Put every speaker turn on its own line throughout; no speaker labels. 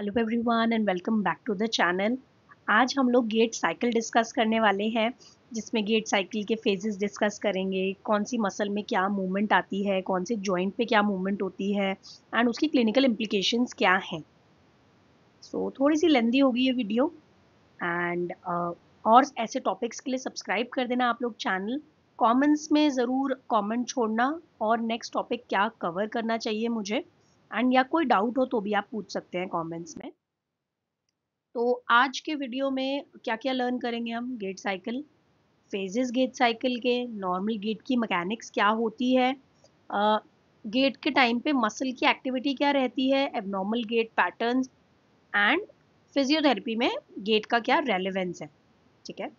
Hello everyone and welcome back to the channel. आज हम लोग गेट साइकिल डिस्कस करने वाले हैं, जिसमें गेट साइकिल के फेजेस डिस्कस करेंगे। कौन सी मसल में क्या मूवमेंट आती है, कौन से जॉइंट पे क्या मूवमेंट होती है एंड उसकी क्लिनिकल इम्प्लीकेशंस क्या हैं। सो थोड़ी सी लेंदी होगी ये वीडियो एंड और ऐसे टॉपिक्स के लिए सब्सक्राइब कर देना आप लोग चैनल। कमेंट्स में ज़रूर कमेंट छोड़ना और नेक्स्ट टॉपिक क्या कवर करना चाहिए मुझे, एंड या कोई डाउट हो तो भी आप पूछ सकते हैं कमेंट्स में। तो आज के वीडियो में क्या क्या लर्न करेंगे हम। Gait cycle, phases gait cycle के, नॉर्मल गेट की मैकेनिक्स क्या होती है, गेट के टाइम पे मसल की एक्टिविटी क्या रहती है, abnormal gait patterns and physiotherapy में गेट का क्या रेलेवेंस है। ठीक है।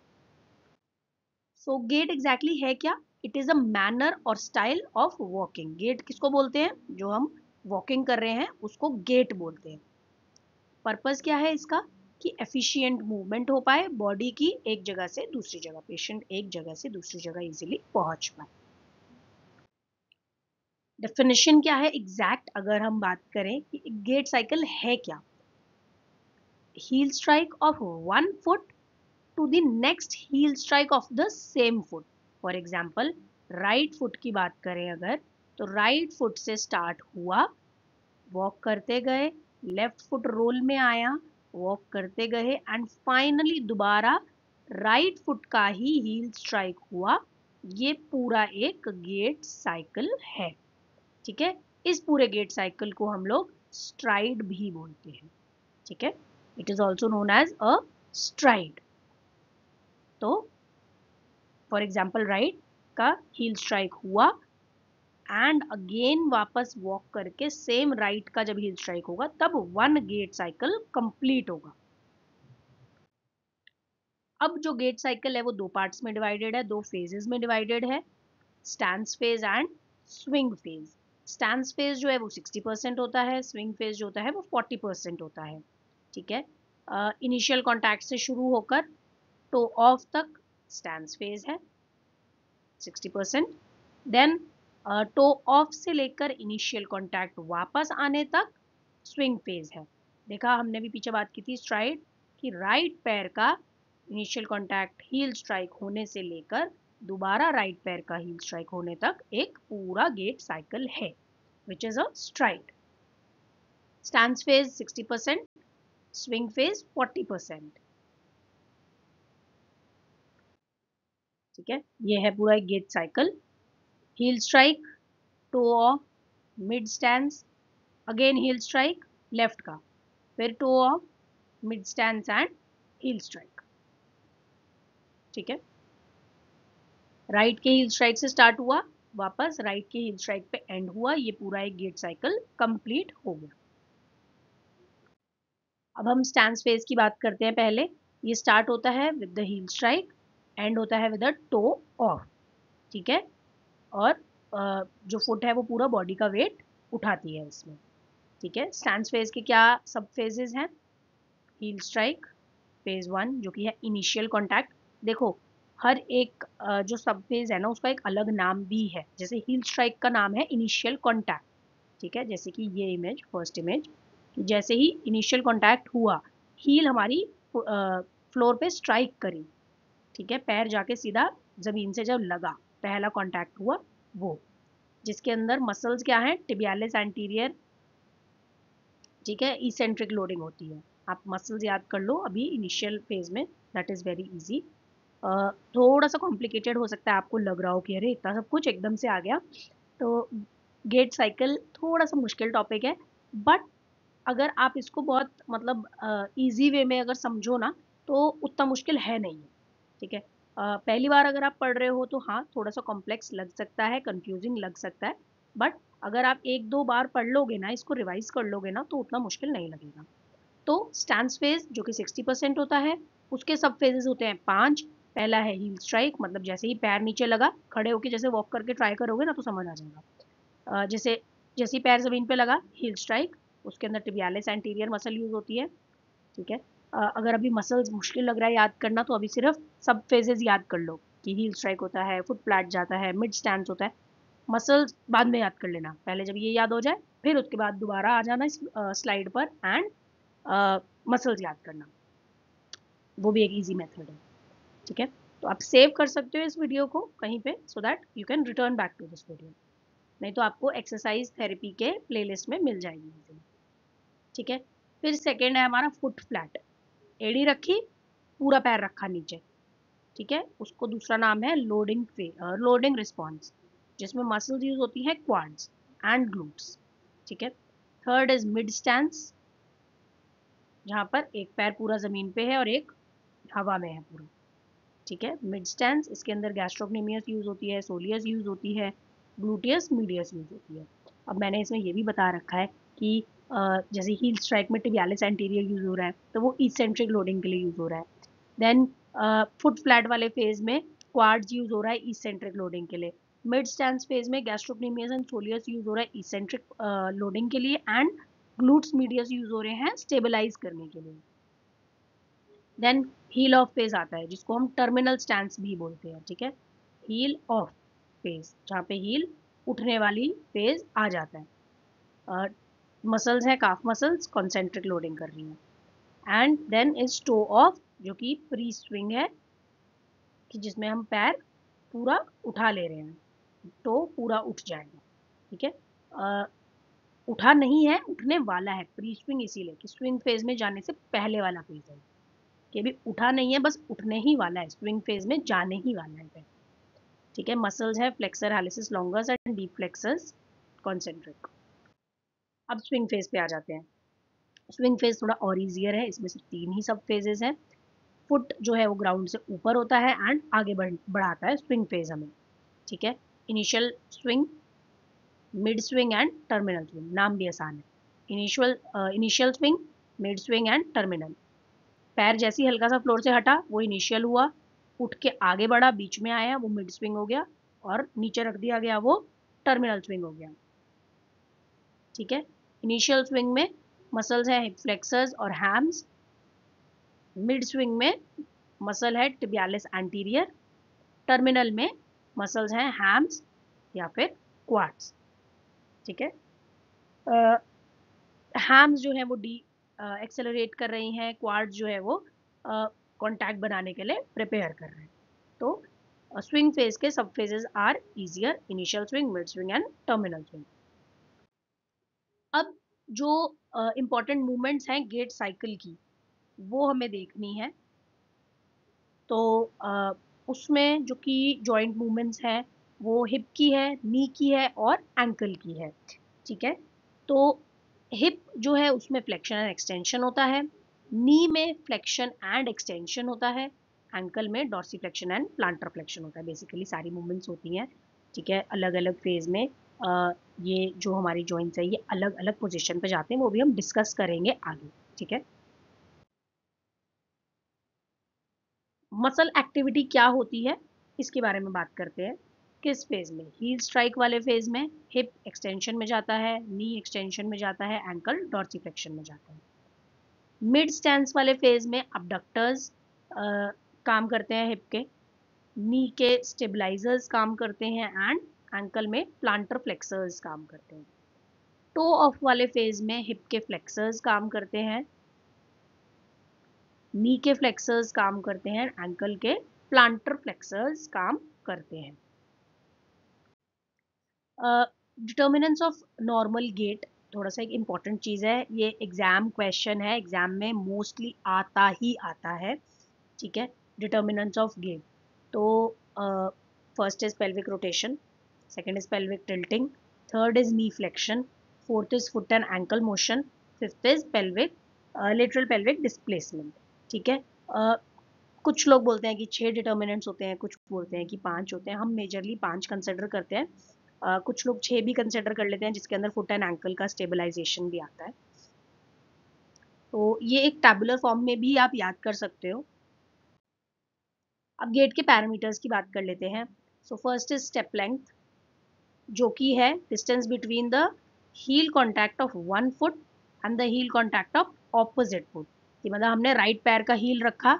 सो गेट एग्जैक्टली है क्या? इट इज़ अ मैनर और स्टाइल ऑफ वॉकिंग। गेट किसको बोलते हैं? जो हम वॉकिंग कर रहे हैं उसको गेट बोलते हैं। पर्पस क्या है इसका? कि एफिशिएंट मूवमेंट हो पाए बॉडी की, एक जगह से दूसरी जगह, पेशेंट एक जगह से दूसरी जगह इजीली पहुंच पाए। डेफिनेशन क्या है एग्जैक्ट अगर हम बात करें कि गेट साइकिल है क्या? Heel strike of one foot to the next heel strike of the same foot. For example, right foot की बात करें अगर, तो राइट फुट से स्टार्ट हुआ, वॉक करते गए, लेफ्ट फुट रोल में आया, वॉक करते गए एंड फाइनली दोबारा राइट फुट का ही हील स्ट्राइक हुआ। ये पूरा एक गेट साइकिल है। ठीक है। इस पूरे गेट साइकिल को हम लोग स्ट्राइड भी बोलते हैं। ठीक है। It is also known as a stride. तो फॉर एग्जाम्पल, राइट का हील स्ट्राइक हुआ एंड अगेन वापस वॉक करके सेम राइट का जब हील स्ट्राइक होगा तब वन गेट साइकिल कंप्लीट होगा। अब जो गेट साइकिल है वो दो पार्ट्स में डिवाइडेड है, दो फेजेस में डिवाइडेड है, stance phase and swing phase. Stance phase जो है वो 60% होता है, स्विंग फेज जो होता है वो 40% होता है। ठीक है। इनिशियल कॉन्टैक्ट से शुरू होकर टो ऑफ तक स्टैंस फेज है 60%। देन टो ऑफ से लेकर इनिशियल कॉन्टैक्ट वापस आने तक स्विंग फेज है। देखा हमने भी पीछे बात की थी स्ट्राइड कि राइट पैर का इनिशियल कॉन्टैक्ट हील स्ट्राइक होने से लेकर दोबारा राइट पैर का हील स्ट्राइक होने तक एक पूरा गेट साइकिल है, which is a stride. Stance phase 60%, swing phase 40%। ठीक है। ये है पूरा एक gait cycle. Heel strike, toe off, mid stance, again heel strike left का, फिर toe off, mid stance and heel strike. ठीक है। राइट के हील स्ट्राइक से स्टार्ट हुआ, वापस राइट के हील स्ट्राइक पे एंड हुआ, ये पूरा एक गेट साइकिल कंप्लीट हो गया। अब हम स्टैंस फेज की बात करते हैं। पहले ये स्टार्ट होता है with the heal strike, and होता है विद द टो ऑफ। ठीक है। और जो फुट है वो पूरा बॉडी का वेट उठाती है इसमें। ठीक है। स्टैंस फेज के क्या सब फेजेस हैं? हील स्ट्राइक फेज वन जो कि है इनिशियल कॉन्टैक्ट। देखो हर एक जो सब फेज है ना उसका एक अलग नाम भी है। जैसे हील स्ट्राइक का नाम है इनिशियल कॉन्टैक्ट। ठीक है। जैसे कि ये इमेज, फर्स्ट इमेज, जैसे ही इनिशियल कॉन्टैक्ट हुआ, हील हमारी फ्लोर पे स्ट्राइक करी। ठीक है। पैर जाके सीधा जमीन से जब लगा, पहला कॉन्टैक्ट हुआ वो, जिसके अंदर मसल्स क्या है? Tibialis anterior. ठीक है। इसेंट्रिक लोडिंग होती है। आप मसल्स याद कर लो अभी इनिशियल फेज में, दैट इज वेरी इजी। थोड़ा सा कॉम्प्लिकेटेड हो सकता है, आपको लग रहा हो कि अरे इतना सब कुछ एकदम से आ गया। तो गेट साइकिल थोड़ा सा मुश्किल टॉपिक है, बट अगर आप इसको बहुत मतलब इजी वे में अगर समझो ना तो उतना मुश्किल है नहीं है। ठीक है। पहली बार अगर आप पढ़ रहे हो तो हाँ थोड़ा सा कॉम्प्लेक्स लग सकता है, कंफ्यूजिंग लग सकता है, बट अगर आप एक दो बार पढ़ लोगे ना, इसको रिवाइज कर लोगे ना, तो उतना मुश्किल नहीं लगेगा। तो स्टैंस फेज जो कि 60% होता है, उसके सब फेजेस होते हैं 5। पहला है हील स्ट्राइक, मतलब जैसे ही पैर नीचे लगा, खड़े होके जैसे वॉक करके ट्राई करोगे ना तो समझ आ जाएगा। जैसे जैसे ही पैर जमीन पे लगा, हील स्ट्राइक, उसके अंदर टिबियालिस एंटीरियर मसल यूज होती है। ठीक है। अगर अभी मसल्स मुश्किल लग रहा है याद करना तो अभी सिर्फ सब फेजेस याद कर लो कि हील स्ट्राइक होता है, फुट फ्लैट जाता है, मिड स्टैंड होता है। मसल्स बाद में याद कर लेना, पहले जब ये याद हो जाए फिर उसके बाद दोबारा आ जाना इस स्लाइड पर एंड मसल्स याद करना, वो भी एक इजी मेथड है। ठीक है, तो आप सेव कर सकते हो इस वीडियो को कहीं पे, so that you can return back to this video, नहीं तो आपको एक्सरसाइज थेरेपी के प्लेलिस्ट में मिल जाएगी इजीली। ठीक है, फिर सेकेंड है हमारा फुट फ्लैट, एड़ी रखी, पूरा पैर रखा नीचे। ठीक है, उसको दूसरा नाम है लोडिंग रिस्पॉन्स, जिसमें मसल्स यूज होती है क्वाड्स एंड ग्लूट्स। ठीक है, थर्ड इज मिड स्टैंस, जहां पर एक पैर पूरा जमीन पे है और एक हवा में है पूरा। ठीक है, मिड स्टैंस, इसके अंदर गैस्ट्रोक्नेमियस यूज होती है, सोलियस यूज होती है, ग्लूटियस मीडियस यूज होती है। अब मैंने इसमें ये भी बता रखा है कि जैसे हील स्ट्राइक में टिबियालिस एंटीरियर यूज हो रहा है, तो वो इसेंट्रिक लोडिंग के लिए यूज हो रहा है। देन फुट फ्लैट वाले फेज में क्वाड्स यूज हो रहा है इसेंट्रिक लोडिंग के लिए। मिड स्टैंस फेज में गैस्ट्रोक्नेमियस एंड सोलियस यूज हो रहा है इसेंट्रिक लोडिंग के लिए, एंड ग्लूट्स मीडियस यूज हो रहे हैं स्टेबलाइज करने के लिए। देन हील ऑफ फेज आता है, जिसको हम टर्मिनल स्टैंस भी बोलते हैं। ठीक है, हील ऑफ फेज, जहाँ पे हील उठने वाली फेज आ जाता है। मसल्स है काफ मसल्स, कॉन्सेंट्रिक लोडिंग कर रही है। And then is toe off, जो कि प्री स्विंग है, कि जिसमें हम पैर पूरा उठा ले रहे हैं, तो पूरा उठ जाएगा। ठीक है, उठा नहीं है, उठने वाला है, प्री स्विंग इसीलिए कि स्विंग फेज में जाने से पहले वाला फेज है, कि अभी उठा नहीं है, बस उठने ही वाला है, स्विंग फेज में जाने ही वाला है पैर। ठीक है, मसल्स है flexor hallucis longus and deep flexors concentric. अब स्विंग फेज पे आ जाते हैं। स्विंग फेज थोड़ा और इजियर है, इसमें सिर्फ 3 ही सब फेजेस हैं। फुट जो है वो ग्राउंड से ऊपर होता है एंड आगे बढ़ाता है स्विंग फेज हमें। ठीक है, initial swing, mid swing and terminal swing, नाम भी आसान है। Initial swing, mid swing and terminal. पैर जैसे ही हल्का सा फ्लोर से हटा वो इनिशियल हुआ, उठ के आगे बढ़ा, बीच में आया वो मिड स्विंग हो गया, और नीचे रख दिया गया वो टर्मिनल स्विंग हो गया। ठीक है, इनिशियल स्विंग में मसल्स है हिप फ्लेक्सर्स और हैम्स। मिड स्विंग में मसल है टिबियालिस एंटीरियर। टर्मिनल में मसल्स हैं हैम्स या फिर क्वाड्स। ठीक है, हैम्स जो है वो डी एक्सेलरेट कर रही हैं, क्वाड्स जो है वो कांटेक्ट बनाने के लिए प्रिपेयर कर रहे हैं। तो स्विंग फेज के सब phases are easier, initial swing, mid swing and terminal swing. अब जो इम्पोर्टेंट मूवमेंट्स हैं गेट साइकिल की, वो हमें देखनी है। तो उसमें जो कि जॉइंट मूवमेंट्स हैं वो हिप की है, नी की है और एंकल की है। ठीक है, तो हिप जो है उसमें फ्लेक्शन एंड एक्सटेंशन होता है, नी में फ्लेक्शन एंड एक्सटेंशन होता है, एंकल में डॉर्सीफ्लेक्शन एंड प्लांटर फ्लेक्शन होता है। बेसिकली सारी मूवमेंट्स होती हैं। ठीक है, अलग अलग फेज में ये जो हमारी जॉइंट्स है ये अलग अलग पोजीशन पे जाते हैं, वो भी हम डिस्कस करेंगे आगे। ठीक है, मसल एक्टिविटी क्या होती है इसके बारे में बात करते हैं। किस फेज में? हील स्ट्राइक वाले फेज में हिप एक्सटेंशन में जाता है, नी एक्सटेंशन में जाता है, एंकल डॉर्सीफ्लेक्शन में जाता है। मिड स्टैंस वाले फेज में अबडक्टर्स काम करते हैं हिप के, नी के स्टेबलाइजर्स काम करते हैं एंड एंकल में प्लांटर फ्लेक्सर्स काम करते हैं। टो ऑफ वाले फेज में हिप के फ्लेक्सर्स काम करते हैं, नी के फ्लेक्सर्स काम करते हैं, एंकल के प्लांटर फ्लेक्सर्स काम करते हैं। डिटर्मिनेंट्स ऑफ नॉर्मल गेट थोड़ा सा एक इम्पॉर्टेंट चीज़ है, ये एग्जाम क्वेश्चन है, एग्जाम में मोस्टली आता है। ठीक है, डिटर्मिनेंट्स ऑफ गेट, तो first is pelvic rotation, second is pelvic tilting, third is knee flexion, fourth is foot and ankle motion, fifth is pelvic lateral pelvic displacement. ठीक है, कुछ लोग बोलते हैं कि 6 डिटर्मिनेंट्स होते हैं, कुछ बोलते हैं कि 5 होते हैं, हम मेजरली 5 कंसिडर करते हैं। कुछ लोग 6 भी कंसिडर कर लेते हैं, जिसके अंदर फुट एंड एंकल का स्टेबलाइजेशन भी आता है। तो ये एक टैबुलर फॉर्म में भी आप याद कर सकते हो। अब गेट के पैरामीटर्स की बात कर लेते हैं। So first is step length, जो कि है distance between the heel contact of one foot and the heel contact of opposite foot. कि मतलब हमने राइट पैर का हील रखा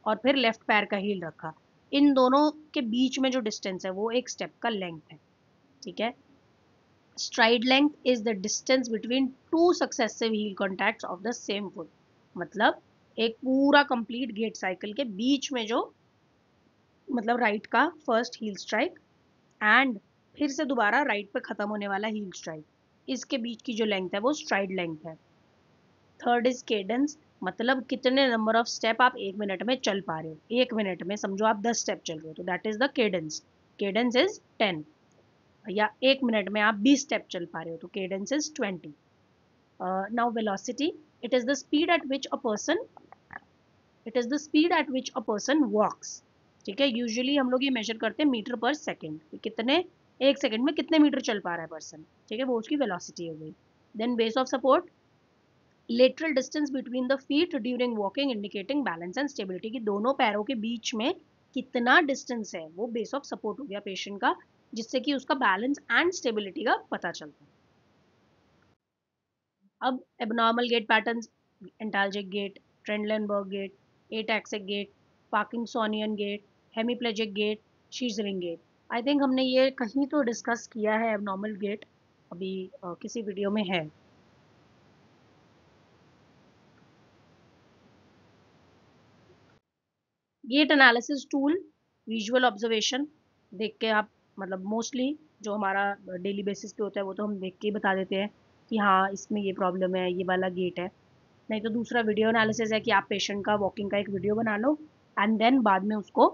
और फिर लेफ्ट पैर का हील रखा, इन दोनों के बीच में जो डिस्टेंस है वो एक स्टेप का लेंथ है। ठीक है, stride length is the distance between two successive heel contacts of the same foot. मतलब एक पूरा कंप्लीट गेट साइकिल के बीच में जो, मतलब राइट का फर्स्ट हील स्ट्राइक एंड फिर से दोबारा राइट पे खत्म होने वाला हील स्ट्राइक, इसके बीच की जो लेंथ है वो स्ट्राइड लेंथ है। थर्ड इज केडेंस, मतलब कितने नंबर ऑफ स्टेप आप 1 मिनट में चल पा रहे हो। 1 मिनट में समझो आप 10 स्टेप चल रहे हो तो that is the cadence, cadence is 10। या 1 मिनट में आप 20 स्टेप चल पा रहे हो तो cadence is 20। Now velocity, it is the speed at which a person, it is the speed at which a person walks. ठीक है, यूजुअली हम लोग ये मेजर करते हैं मीटर पर सेकेंड, कितने, 1 सेकेंड में कितने मीटर चल पा रहा है पर्सन। ठीक है, वो उसकी वेलोसिटी हो गई। Then base of support, lateral distance between the feet during walking indicating balance and stability, की दोनों पैरों के बीच में कितना डिस्टेंस है, वो बेस ऑफ सपोर्ट हो गया पेशेंट का, जिससे कि उसका बैलेंस एंड स्टेबिलिटी का पता चलता है। अब abnormal gait patterns, antalgic gait, Trendelenburg gait, ataxic gait, parkinsonian gait, hemiplegic gait, scissoring gait. I think हमने ये कहीं तो डिस्कस किया है एबनॉर्मल गेट, अभी किसी वीडियो में है। Gait analysis tool, visual observation, देख के आप, मतलब मोस्टली जो हमारा डेली बेसिस पे होता है वो तो हम देख के ही बता देते हैं कि हाँ इसमें ये प्रॉब्लम है, ये वाला गेट है। नहीं तो दूसरा वीडियो एनालिसिस है कि आप पेशेंट का वॉकिंग का एक वीडियो बना लो एंड देन बाद में उसको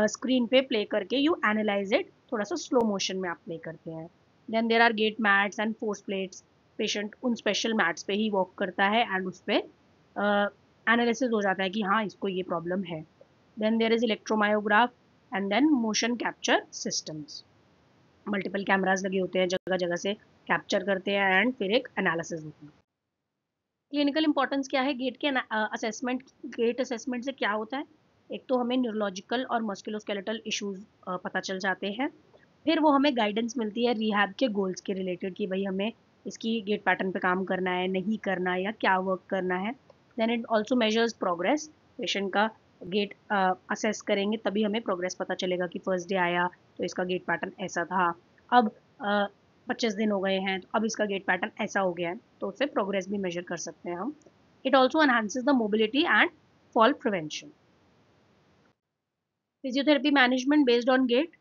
स्क्रीन पे प्ले करके यू एनालाइज इट, थोड़ा सा स्लो मोशन में आप प्ले करते हैं। Then there are gait mats and force plates, patient उन स्पेशल मैट्स पे ही वॉक करता है एंड उस पर एनालिसिस हो जाता है कि हाँ इसको ये प्रॉब्लम है। Then there is electromyograph and then motion capture systems. Multiple cameras लगे होते हैं, जगह जगह से कैप्चर करते हैं एंड फिर एक एनालिसिस होता है। क्लिनिकल इंपॉर्टेंस क्या है गेट के असेसमेंट, गेट असेसमेंट से क्या होता है, एक तो हमें न्यूरोलॉजिकल और मस्कुलोस्केलेटल इश्यूज पता चल जाते हैं, फिर वो हमें गाइडेंस मिलती है रिहैब के गोल्स के रिलेटेड कि भाई हमें इसकी गेट पैटर्न पे काम करना है, नहीं करना है, या क्या वर्क करना है। Then it also measures progress, patient का गेट असेस करेंगे तभी हमें प्रोग्रेस पता चलेगा कि फर्स्ट डे आया तो इसका गेट पैटर्न ऐसा था, अब 25 दिन हो गए हैं तो अब इसका गेट पैटर्न ऐसा हो गया है, तो उससे प्रोग्रेस भी मेजर कर सकते हैं हम। It also enhances the mobility and fall prevention. Physiotherapy management based on gait,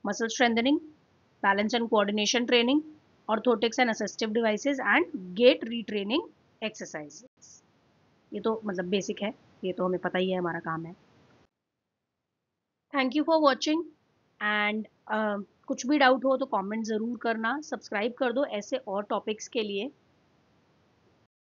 muscle strengthening, balance and coordination training, orthotics and assistive devices and gait retraining exercises। ये तो मतलब बेसिक है, ये तो हमें पता ही है, हमारा काम है। Thank you for watching and कुछ भी डाउट हो तो कमेंट ज़रूर करना, सब्सक्राइब कर दो ऐसे और टॉपिक्स के लिए।